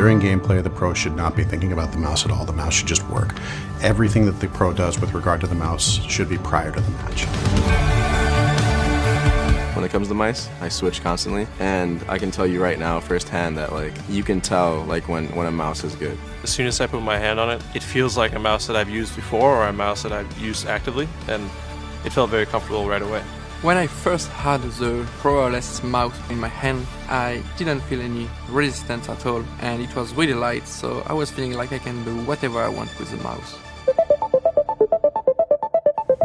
During gameplay, the pro should not be thinking about the mouse at all. The mouse should just work. Everything that the pro does with regard to the mouse should be prior to the match. When it comes to mice, I switch constantly, and I can tell you right now firsthand that you can tell when a mouse is good. As soon as I put my hand on it, it feels like a mouse that I've used before or a mouse that I've used actively, and it felt very comfortable right away. When I first had the Pro wireless mouse in my hand, I didn't feel any resistance at all, and it was really light, so I was feeling like I can do whatever I want with the mouse.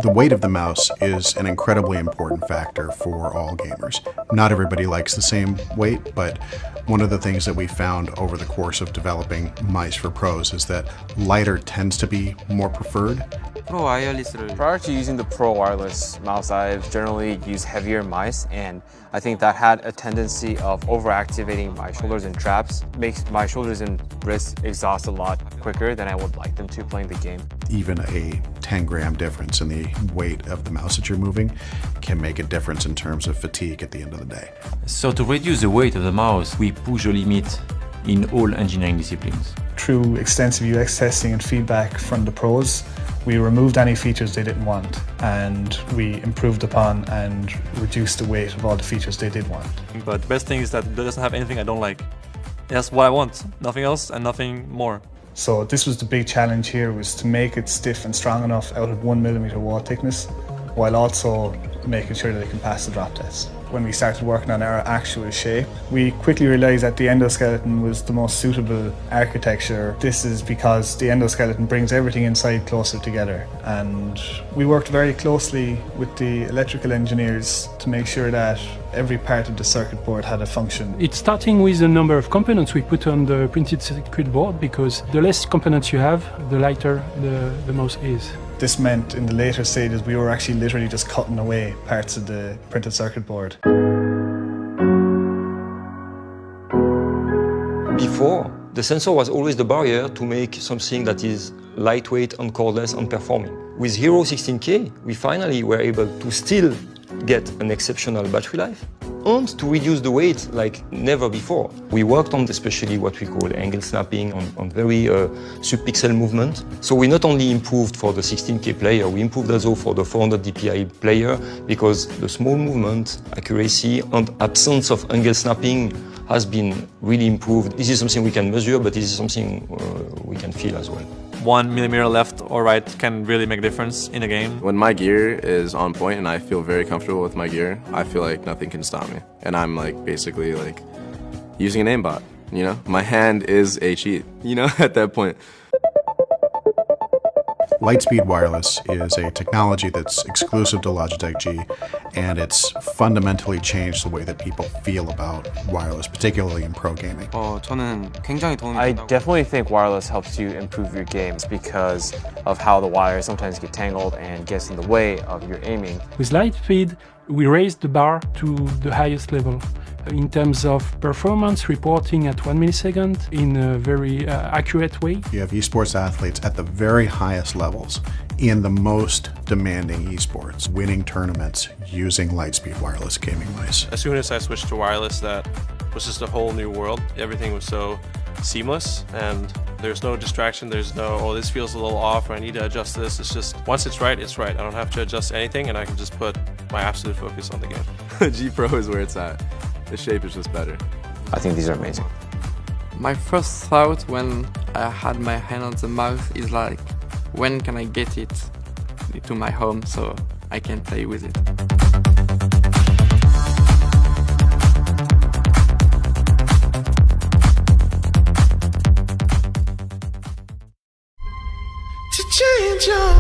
The weight of the mouse is an incredibly important factor for all gamers. Not everybody likes the same weight, but one of the things that we found over the course of developing mice for pros is that lighter tends to be more preferred. Prior to using the Pro wireless mouse, I've generally used heavier mice, and I think that had a tendency of overactivating my shoulders and traps, makes my shoulders and wrists exhaust a lot quicker than I would like them to playing the game. Even a 10-gram difference in the weight of the mouse that you're moving can make a difference in terms of fatigue at the end of the day. So to reduce the weight of the mouse, we push the limit in all engineering disciplines. Through extensive UX testing and feedback from the pros, we removed any features they didn't want, and we improved upon and reduced the weight of all the features they did want. But the best thing is that it doesn't have anything I don't like. That's what I want, nothing else and nothing more. So this was the big challenge here, was to make it stiff and strong enough out of 1mm wall thickness, while also making sure that it can pass the drop test. When we started working on our actual shape, we quickly realised that the endoskeleton was the most suitable architecture. This is because the endoskeleton brings everything inside closer together, and we worked very closely with the electrical engineers to make sure that every part of the circuit board had a function. It's starting with the number of components we put on the printed circuit board, because the less components you have, the lighter the mouse is. This meant in the later stages we were actually literally just cutting away parts of the printed circuit board. Before, the sensor was always the barrier to make something that is lightweight and cordless and performing. With Hero 16K, we finally were able to still get an exceptional battery life and to reduce the weight like never before. We worked on especially what we call angle snapping, on very subpixel movement. So we not only improved for the 16K player, we improved also for the 400 DPI player, because the small movement, accuracy and absence of angle snapping has been really improved. This is something we can measure, but this is something we can feel as well. 1 millimeter left or right can really make a difference in a game. When my gear is on point and I feel very comfortable with my gear, I feel like nothing can stop me. And I'm basically using an aimbot, you know? My hand is a cheat, you know, at that point. Lightspeed Wireless is a technology that's exclusive to Logitech G, and it's fundamentally changed the way that people feel about wireless, particularly in pro gaming. I definitely think wireless helps you improve your games because of how the wires sometimes get tangled and gets in the way of your aiming. With Lightspeed, we raised the bar to the highest level in terms of performance, reporting at 1 millisecond in a very accurate way. You have esports athletes at the very highest levels in the most demanding esports, winning tournaments using Lightspeed wireless gaming mice. As soon as I switched to wireless, that was just a whole new world. Everything was so seamless, and there's no distraction, there's no, oh, this feels a little off, or I need to adjust this. It's just, once it's right, it's right. I don't have to adjust anything, and I can just put my absolute focus on the game. G Pro is where it's at. The shape is just better. I think these are amazing. My first thought when I had my hand on the mouse is when can I get it to my home so I can play with it? To change your